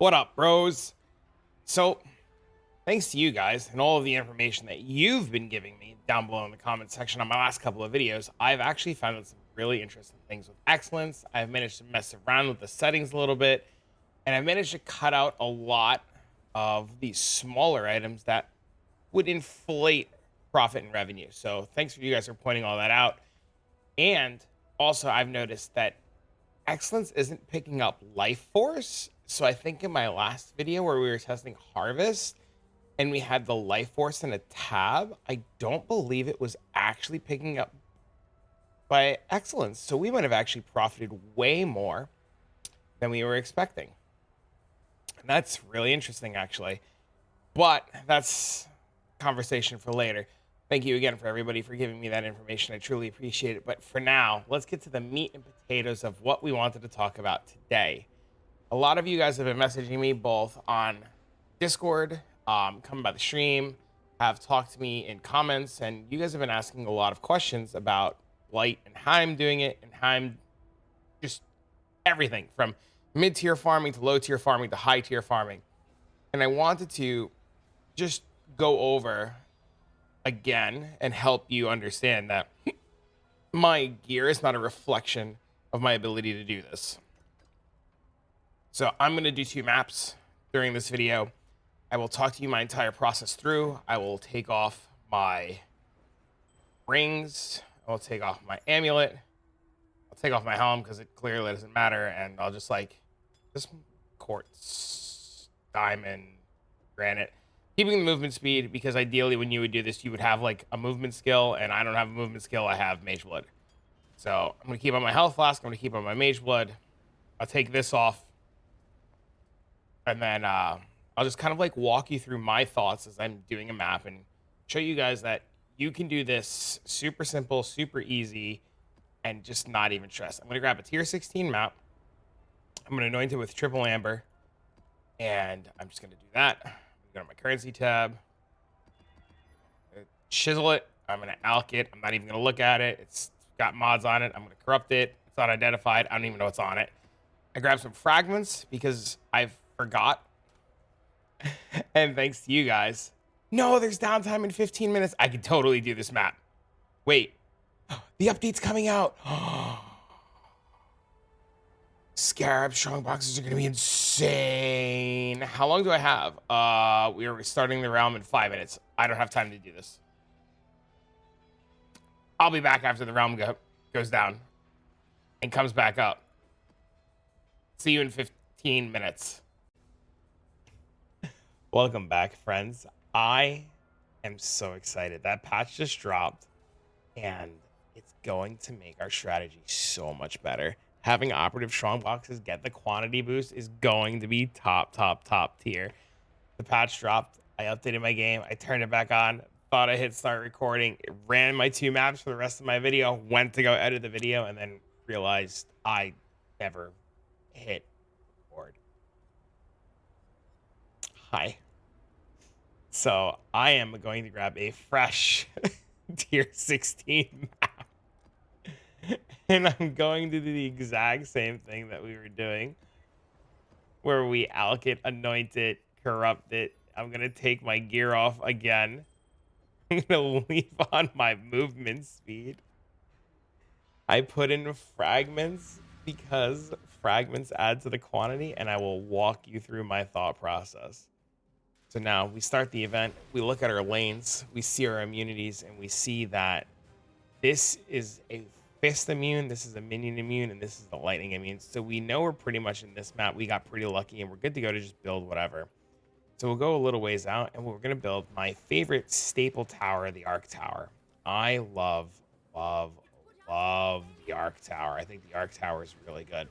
What up, bros? So, thanks to you guys and all of the information that you've been giving me down below in the comment section on my last couple of videos, I've actually found some really interesting things with Excellence. I've managed to mess around with the settings a little bit, and I've managed to cut out a lot of these smaller items that would inflate profit and revenue. So, thanks for you guys for pointing all that out. And also, I've noticed that Excellence isn't picking up Life Force. So I think in my last video where we were testing Harvest and we had the Life Force in a tab, I don't believe it was actually picking up by Excellence. So we might have actually profited way more than we were expecting. And that's really interesting, actually. But that's conversation for later. Thank you again for everybody for giving me that information. I truly appreciate it. But for now, let's get to the meat and potatoes of what we wanted to talk about today. A lot of you guys have been messaging me both on Discord, coming by the stream, have talked to me in comments, and you guys have been asking a lot of questions about Blight and how I'm doing it and how I'm just everything from mid-tier farming to low-tier farming to high-tier farming. And I wanted to just go over again and help you understand that my gear is not a reflection of my ability to do this. So I'm going to do 2 maps during this video. I will talk to you my entire process through. I will take off my rings. I will take off my amulet. I'll take off my helm because it clearly doesn't matter. And I'll just this quartz, diamond, granite. Keeping the movement speed, because ideally when you would do this, you would have a movement skill, and I don't have a movement skill, I have mage blood. So I'm going to keep on my health flask, I'm going to keep on my mage blood. I'll take this off, and then I'll just kind of walk you through my thoughts as I'm doing a map and show you guys that you can do this super simple, super easy, and just not even stress. I'm going to grab a tier 16 map. I'm going to anoint it with triple amber, and I'm just going to do that. Go to my currency tab, chisel it. I'm going to alk it. I'm not even going to look at it. It's got mods on it. I'm going to corrupt it. It's unidentified. I don't even know what's on it. I grabbed some fragments because I forgot. And thanks to you guys. No, there's downtime in 15 minutes. I could totally do this map. Wait, the update's coming out. Scarab strong boxes are going to be insane. How long do I have? We are restarting the realm in 5 minutes. I don't have time to do this. I'll be back after the realm goes down and comes back up. See you in 15 minutes. Welcome back, friends. I am so excited. That patch just dropped, and it's going to make our strategy so much better. Having operative strong boxes get the quantity boost is going to be top tier. The patch dropped. I updated my game. I turned it back on. Thought I hit start recording. It ran my 2 maps for the rest of my video. Went to go edit the video and then realized I never hit record. Hi. So I am going to grab a fresh tier 16 map. And I'm going to do the exact same thing that we were doing, where we alk it, anoint it, corrupt it. I'm going to take my gear off again. I'm going to leave on my movement speed. I put in fragments because fragments add to the quantity, and I will walk you through my thought process. So now we start the event. We look at our lanes. We see our immunities, and we see that this is a fist immune, this is a minion immune, and this is the lightning immune. So we know we're pretty much in this map. We got pretty lucky, and we're good to go to just build whatever. So we'll go a little ways out, and we're going to build my favorite staple tower, the Arc Tower. I love the Arc Tower. I think the Arc Tower is really good.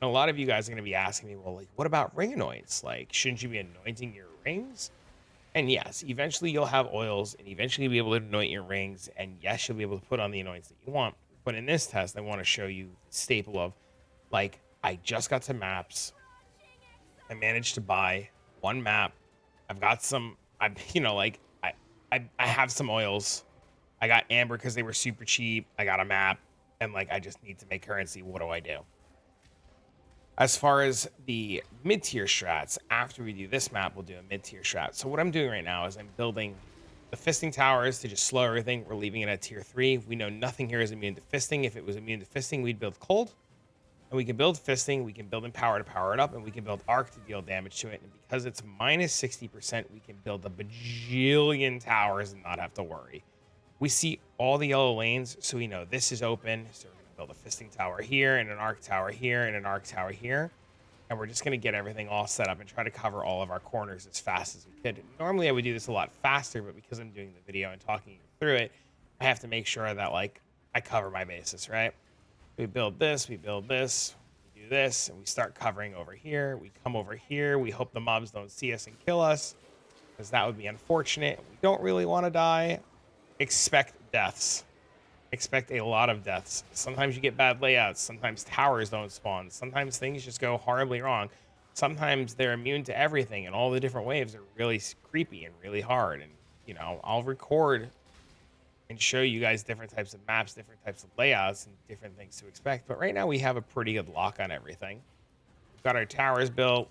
And a lot of you guys are going to be asking me, well, what about ring anoints? Shouldn't you be anointing your rings? And yes, eventually you'll have oils, and eventually you'll be able to anoint your rings, and yes, you'll be able to put on the anoints that you want. But in this test, I want to show you the staple of, I just got to maps. I managed to buy 1 map. I've got some, I have some oils. I got amber because they were super cheap. I got a map, and I just need to make currency. What do I do? As far as the mid-tier strats, after we do this map, we'll do a mid-tier strat. So what I'm doing right now is I'm building the fisting towers to just slow everything. We're leaving it at tier 3. We know nothing here is immune to fisting. If it was immune to fisting, we'd build cold. And we can build fisting, we can build empower to power it up, and we can build arc to deal damage to it. And because it's minus 60%, we can build a bajillion towers and not have to worry. We see all the yellow lanes, so we know this is open. So we're going to build a fisting tower here, and an arc tower here, and an arc tower here. And we're just going to get everything all set up and try to cover all of our corners as fast as we could. Normally, I would do this a lot faster, but because I'm doing the video and talking through it, I have to make sure that, like, I cover my bases, right? We build this, we do this, and we start covering over here. We come over here. We hope the mobs don't see us and kill us, because that would be unfortunate. We don't really want to die. Expect deaths. Expect a lot of deaths. Sometimes you get bad layouts. Sometimes towers don't spawn. Sometimes things just go horribly wrong. Sometimes they're immune to everything, and all the different waves are really creepy and really hard. And, you know, I'll record and show you guys different types of maps, different types of layouts, and different things to expect. But right now we have a pretty good lock on everything. We've got our towers built.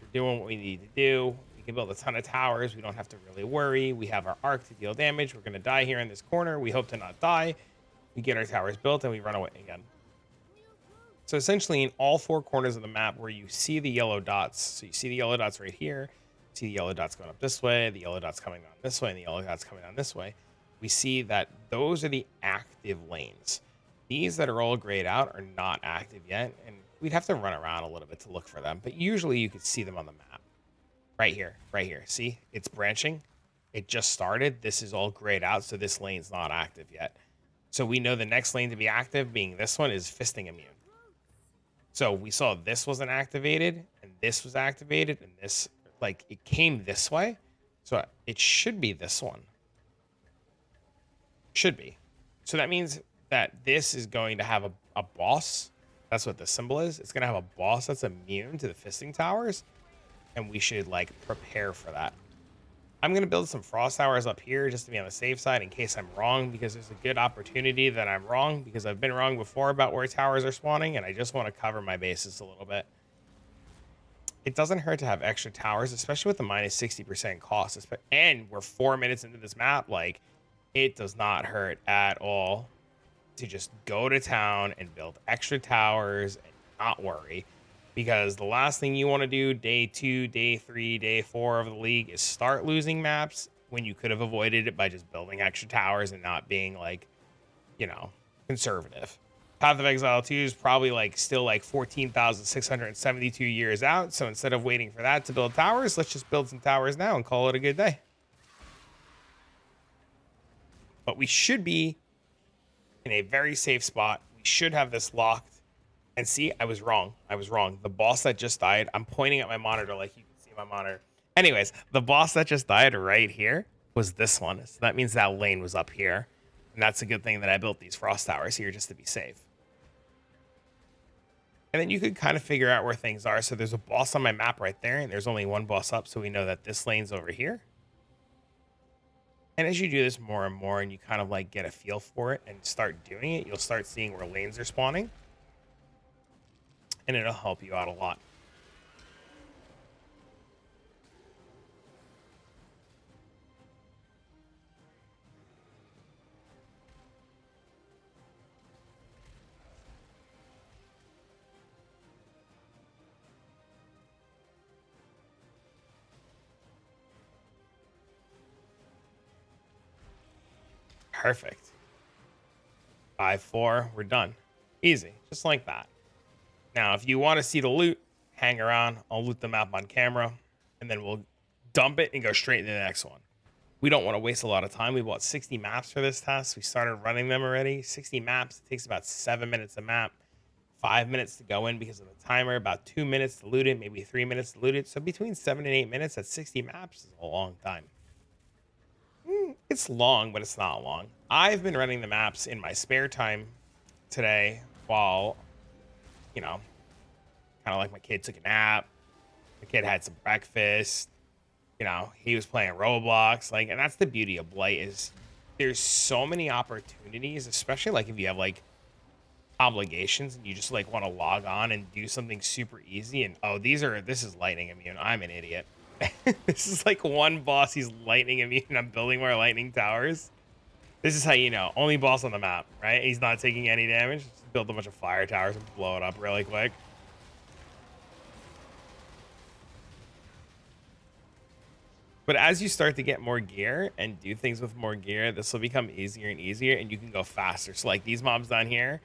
We're doing what we need to do. We can build a ton of towers. We don't have to really worry. We have our arc to deal damage. We're going to die here in this corner. We hope to not die. We get our towers built and we run away again. So essentially in all 4 corners of the map where you see the yellow dots, so you see the yellow dots right here, you see the yellow dots going up this way, the yellow dots coming down this way, and the yellow dots coming down this way, we see that those are the active lanes. These that are all grayed out are not active yet, and we'd have to run around a little bit to look for them, but usually you could see them on the map. Right here, right here. See, it's branching. It just started. This is all grayed out, so this lane's not active yet. So we know the next lane to be active, being this one, is fisting immune. So we saw this wasn't activated, and this was activated, and this, like, it came this way. So it should be this one. Should be. So that means that this is going to have a boss. That's what the symbol is. It's going to have a boss that's immune to the fisting towers. And we should, like, prepare for that. I'm going to build some frost towers up here just to be on the safe side in case I'm wrong, because there's a good opportunity that I'm wrong, because I've been wrong before about where towers are spawning, and I just want to cover my bases a little bit. It doesn't hurt to have extra towers, especially with the minus 60% cost. And we're 4 minutes into this map. Like, it does not hurt at all to just go to town and build extra towers and not worry. Because the last thing you want to do day 2, day 3, day 4 of the league is start losing maps when you could have avoided it by just building extra towers and not being, like, you know, conservative. Path of Exile 2 is probably, like, still like 14,672 years out. So instead of waiting for that to build towers, let's just build some towers now and call it a good day. But we should be in a very safe spot. We should have this locked. And see, I was wrong. I was wrong. The boss that just died, I'm pointing at my monitor like you can see my monitor. Anyways, the boss that just died right here was this one. So that means that lane was up here. And that's a good thing that I built these frost towers here just to be safe. And then you could kind of figure out where things are. So there's a boss on my map right there, and there's only one boss up. So we know that this lane's over here. And as you do this more and more and you kind of, like, get a feel for it and start doing it, you'll start seeing where lanes are spawning. And it'll help you out a lot. Perfect. 5-4, we're done. Easy, just like that. Now, if you want to see the loot, hang around. I'll loot the map on camera, and then we'll dump it and go straight to the next one. We don't want to waste a lot of time. We bought 60 maps for this test. We started running them already. 60 maps. It takes about 7 minutes a map. 5 minutes to go in because of the timer. About 2 minutes to loot it. Maybe 3 minutes to loot it. So between 7 and 8 minutes at 60 maps is a long time. It's long, but it's not long. I've been running the maps in my spare time today while, you know, kind of like my kid took a nap. The kid had some breakfast. You know, he was playing Roblox. Like, and that's the beauty of Blight is there's so many opportunities, especially like if you have like obligations and you just like want to log on and do something super easy, and oh, this is lightning immune. I'm an idiot. This is like one boss, he's lightning immune. I'm building more lightning towers. This is how you know, only boss on the map, right? He's not taking any damage. Just build a bunch of fire towers and blow it up really quick. But as you start to get more gear and do things with more gear, this will become easier and easier, and you can go faster. So like these mobs down here,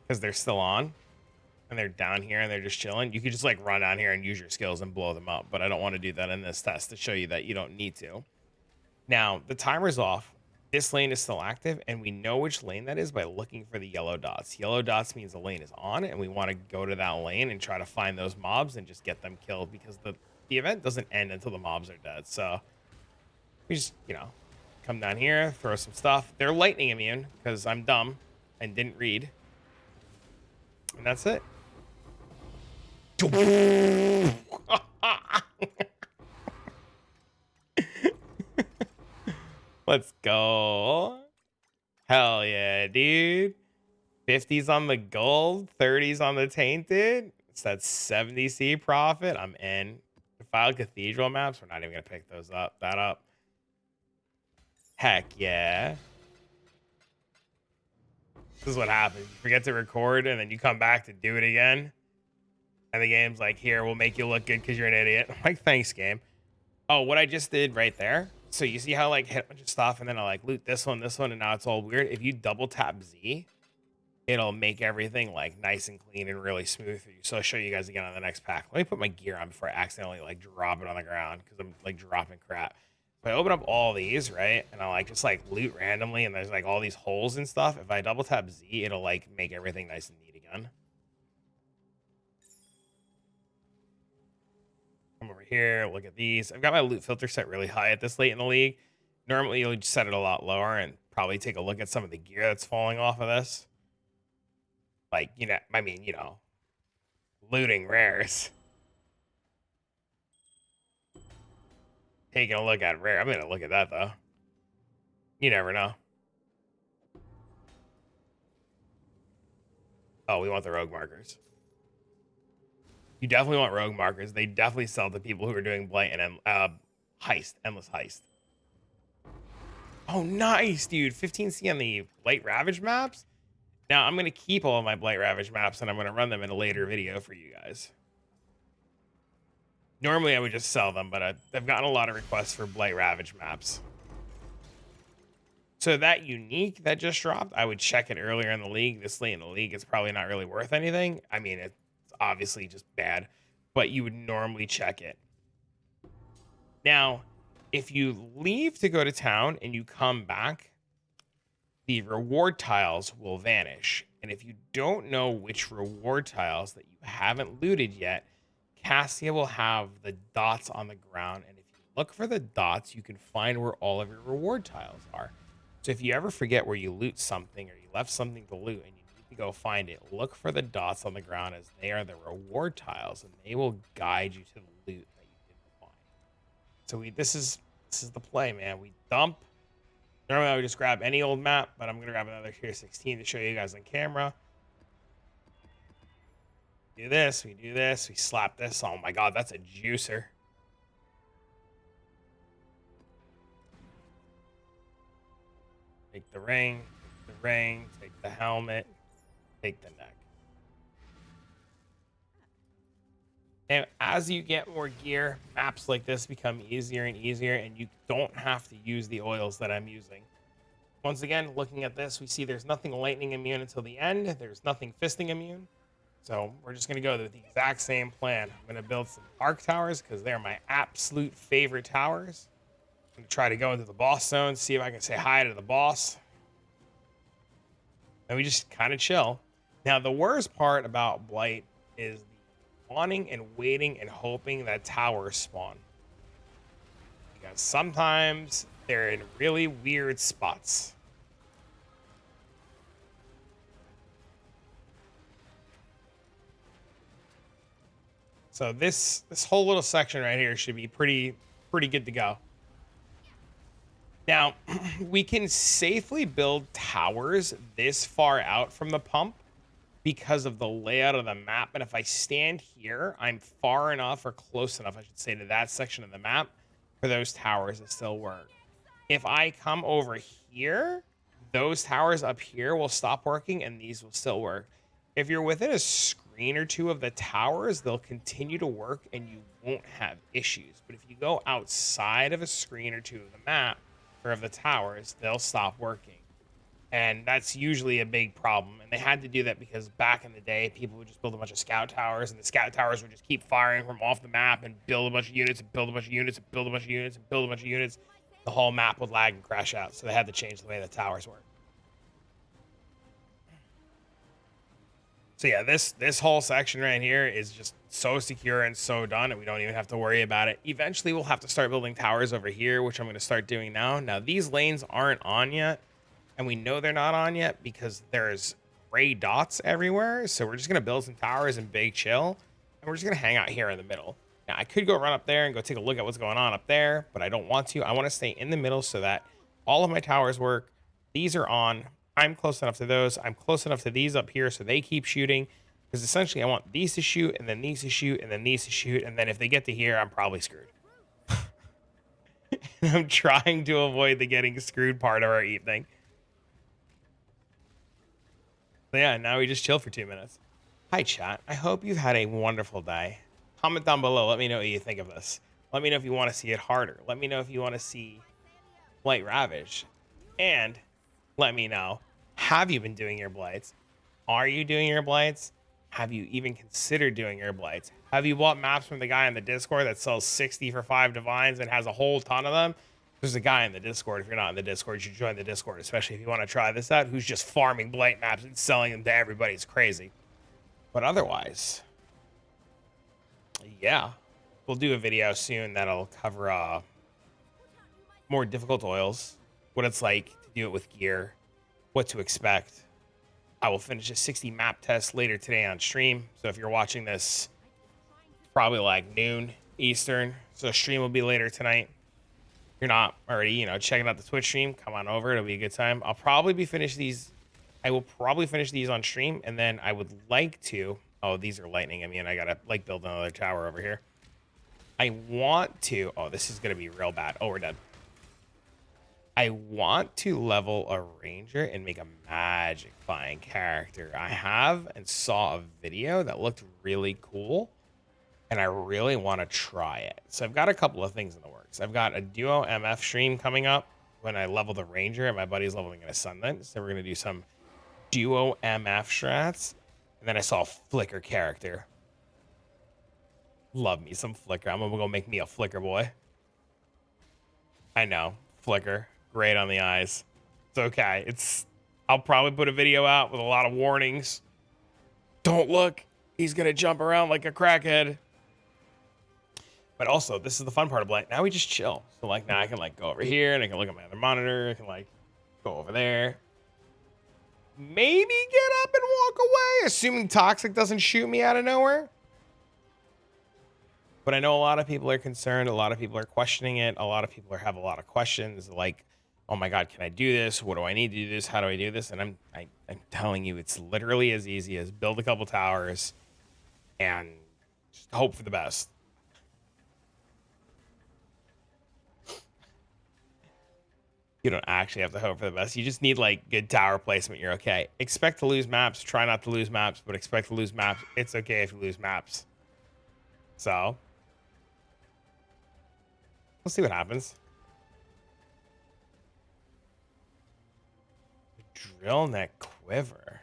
because they're still on and they're down here and they're just chilling, you could just like run down here and use your skills and blow them up. But I don't want to do that in this test to show you that you don't need to. Now the timer's off. This lane is still active, and we know which lane that is by looking for the yellow dots. Yellow dots means the lane is on, and we want to go to that lane and try to find those mobs and just get them killed, because the event doesn't end until the mobs are dead. So we just, you know, come down here, throw some stuff. They're lightning immune because I'm dumb and didn't read. And that's it. Let's go. Hell yeah, dude. 50s on the gold, 30s on the tainted. It's that 70C profit. I'm in. Defiled cathedral maps. We're not even gonna pick those up. That up. Heck yeah. This is what happens. You forget to record and then you come back to do it again. And the game's like, here, we'll make you look good because you're an idiot. I'm like, thanks, game. Oh, what I just did right there. So you see how like hit a bunch of stuff and then I like loot this one, and now it's all weird. If you double tap Z, it'll make everything like nice and clean and really smooth for you. So I'll show you guys again on the next pack. Let me put my gear on before I accidentally like drop it on the ground because I'm like dropping crap. If I open up all these, right, and I like just like loot randomly and there's like all these holes and stuff, if I double tap Z, it'll like make everything nice and neat again. Come over here, look at these. I've got my loot filter set really high at this late in the league. Normally you'll just set it a lot lower and probably take a look at some of the gear that's falling off of this. Like, you know, I mean, you know, looting rares. Taking a look at rare. I'm going to look at that, though. You never know. Oh, we want the rogue markers. You definitely want rogue markers. They definitely sell to people who are doing Blight and heist, endless heist. Oh, nice, dude. 15C on the Blight Ravage maps. Now, I'm going to keep all of my Blight Ravage maps, and I'm going to run them in a later video for you guys. Normally, I would just sell them, but I've gotten a lot of requests for Blight Ravage maps. So that unique that just dropped, I would check it earlier in the league. This late in the league, it's probably not really worth anything. I mean, it's obviously just bad, but you would normally check it. Now, if you leave to go to town and you come back, the reward tiles will vanish. And if you don't know which reward tiles that you haven't looted yet, Cassia will have the dots on the ground. And if you look for the dots, you can find where all of your reward tiles are. So if you ever forget where you loot something or you left something to loot and you need to go find it, look for the dots on the ground, as they are the reward tiles and they will guide you to the loot that you didn't find. So this is the play, man. We dump. Normally I would just grab any old map, but I'm going to grab another tier 16 to show you guys on camera. Do this, we do this, we slap this. Oh my god, that's a juicer. Take the ring, take the helmet, take the neck. And as you get more gear, maps like this become easier and easier, and you don't have to use the oils that I'm using. Once again, looking at this, we see there's nothing lightning immune until the end. There's nothing fisting immune. So we're just going to go with the exact same plan. I'm going to build some arc towers because they're my absolute favorite towers. I'm going to try to go into the boss zone, see if I can say hi to the boss. And we just kind of chill. Now, the worst part about Blight is the wanting and waiting and hoping that towers spawn. Because sometimes they're in really weird spots. So this whole little section right here should be pretty good to go. Now, we can safely build towers this far out from the pump because of the layout of the map. And if I stand here, I'm far enough, or close enough, I should say, to that section of the map for those towers to still work. If I come over here, those towers up here will stop working and these will still work. If you're within a screen or two of the towers, they'll continue to work and you won't have issues. But if you go outside of a screen or two of the map or of the towers, they'll stop working. And that's usually a big problem. And they had to do that because back in the day, people would just build a bunch of scout towers, and the scout towers would just keep firing from off the map and build a bunch of units and build a bunch of units and build a bunch of units and build a bunch of units. The whole map would lag and crash out. So they had to change the way the towers work. So yeah, this whole section right here is just so secure and so done, and we don't even have to worry about it. Eventually, we'll have to start building towers over here, which I'm going to start doing now. Now, these lanes aren't on yet. And we know they're not on yet because there's gray dots everywhere. So we're just going to build some towers and big chill. And we're just going to hang out here in the middle. Now, I could go run up there and go take a look at what's going on up there, but I don't want to. I want to stay in the middle so that all of my towers work. These are on. I'm close enough to those. I'm close enough to these up here so they keep shooting. Because essentially I want these to shoot, and then these to shoot, and then these to shoot. And then if they get to here, I'm probably screwed. And I'm trying to avoid the getting screwed part of our evening. So yeah, now we just chill for 2 minutes. Hi, chat. I hope you've had a wonderful day. Comment down below. Let me know what you think of this. Let me know if you want to see it harder. Let me know if you want to see Blight Ravage. And let me know, have you been doing your Blights? Are you doing your Blights? Have you even considered doing your Blights? Have you bought maps from the guy in the Discord that sells 60 for 5 divines and has a whole ton of them? There's a guy in the Discord. If you're not in the Discord, you should join the Discord, especially if you want to try this out, who's just farming Blight maps and selling them to everybody. It's crazy. But otherwise, yeah, we'll do a video soon that'll cover more difficult oils, what it's like to do it with gear, what to expect. I will finish a 60 map test later today on stream. So if you're watching this, probably like noon Eastern. So stream will be later tonight. You're not already, checking out the Twitch stream, come on over. It'll be a good time. I'll probably be finished these. I will probably finish these on stream, and then I would like to. Oh, these are lightning. I mean, I gotta build another tower over here. I want to. Oh, this is gonna be real bad. Oh, we're dead. I want to level a ranger and make a magic flying character. I have and saw a video that looked really cool, and I really want to try it. So I've got a couple of things in the works. I've got a duo MF stream coming up when I level the ranger and my buddy's leveling an ascendant. So we're going to do some duo MF strats. And then I saw a flicker character. Love me some flicker. I'm going to go make me a flicker boy. I know. Flicker. Great on the eyes. It's okay. I'll probably put a video out with a lot of warnings. Don't look. He's going to jump around like a crackhead. But also, this is the fun part of Blight. Now we just chill. So, now I can, go over here, and I can look at my other monitor. I can, go over there. Maybe get up and walk away, assuming Toxic doesn't shoot me out of nowhere. But I know a lot of people are concerned. A lot of people are questioning it. A lot of people have a lot of questions, like, oh, my God, can I do this? What do I need to do this? How do I do this? And I'm telling you, it's literally as easy as build a couple towers and just hope for the best. You don't actually have to hope for the best. You just need good tower placement. You're okay. Expect to lose maps. Try not to lose maps, but expect to lose maps. It's okay if you lose maps. So we'll see what happens. Drill neck quiver.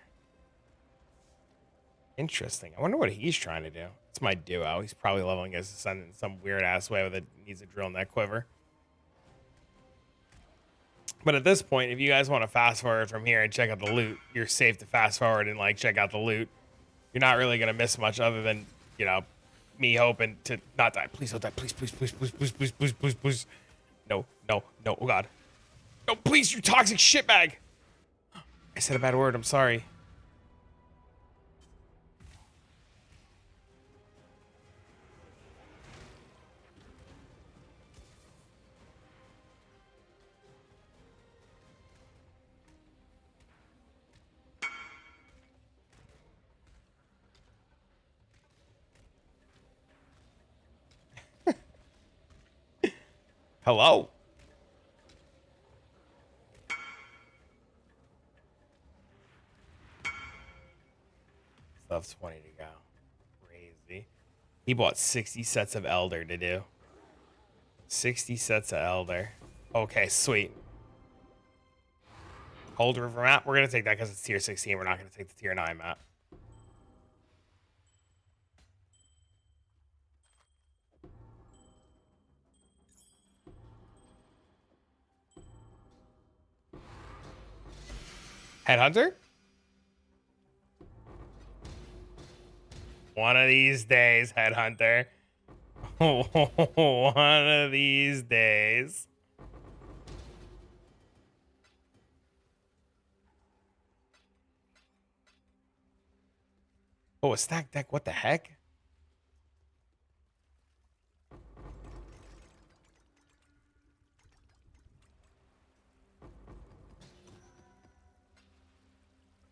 Interesting. I wonder what he's trying to do. It's my duo. He's probably leveling his ascendant in some weird ass way that needs a drill neck quiver. But at this point, if you guys want to fast forward from here and check out the loot, you're safe to fast forward and check out the loot. You're not really going to miss much other than, me hoping to not die. Please don't die. Please, please, please, please, please, please, please, please, please. No, no, no. Oh, God. No, please, you toxic shitbag. I said a bad word. I'm sorry. Hello. Still have 20 to go. Crazy. He bought 60 sets of Elder to do. 60 sets of Elder. Okay, sweet. Cold River map. We're going to take that because it's tier 16. We're not going to take the tier 9 map. HeadHunter? One of these days, HeadHunter. One of these days. Oh, a stack deck. What the heck?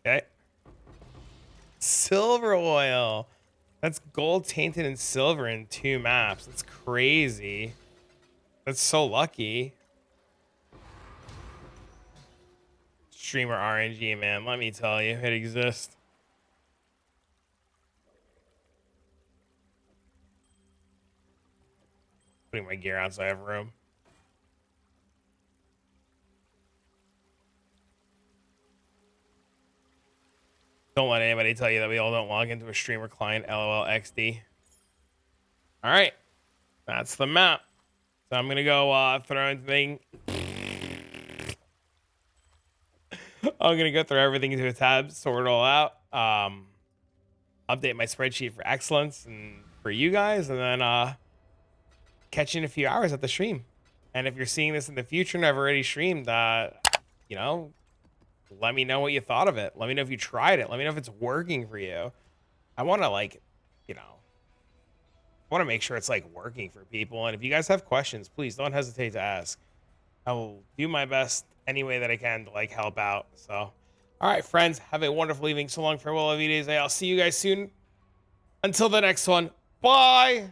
Okay. Silver oil. That's gold tainted and silver in 2 maps. That's crazy. That's so lucky. Streamer RNG, man. Let me tell you, it exists. Putting my gear outside of room. Don't let anybody tell you that we all don't log into a streamer client. LOL XD. All right. That's the map. So I'm going to go throw everything. I'm going to go throw everything into a tab, sort it all out. Update my spreadsheet for excellence and for you guys. And then catch you in a few hours at the stream. And if you're seeing this in the future and I've already streamed, you know, let me know what you thought of it. Let me know if you tried it. Let me know if it's working for you. I want to, like, you know, I want to make sure it's like working for people. And if you guys have questions, please don't hesitate to ask. I will do my best any way that I can to like help out. So, all right, friends, have a wonderful evening. So long, farewell, Avides. I'll see you guys soon. Until the next one. Bye.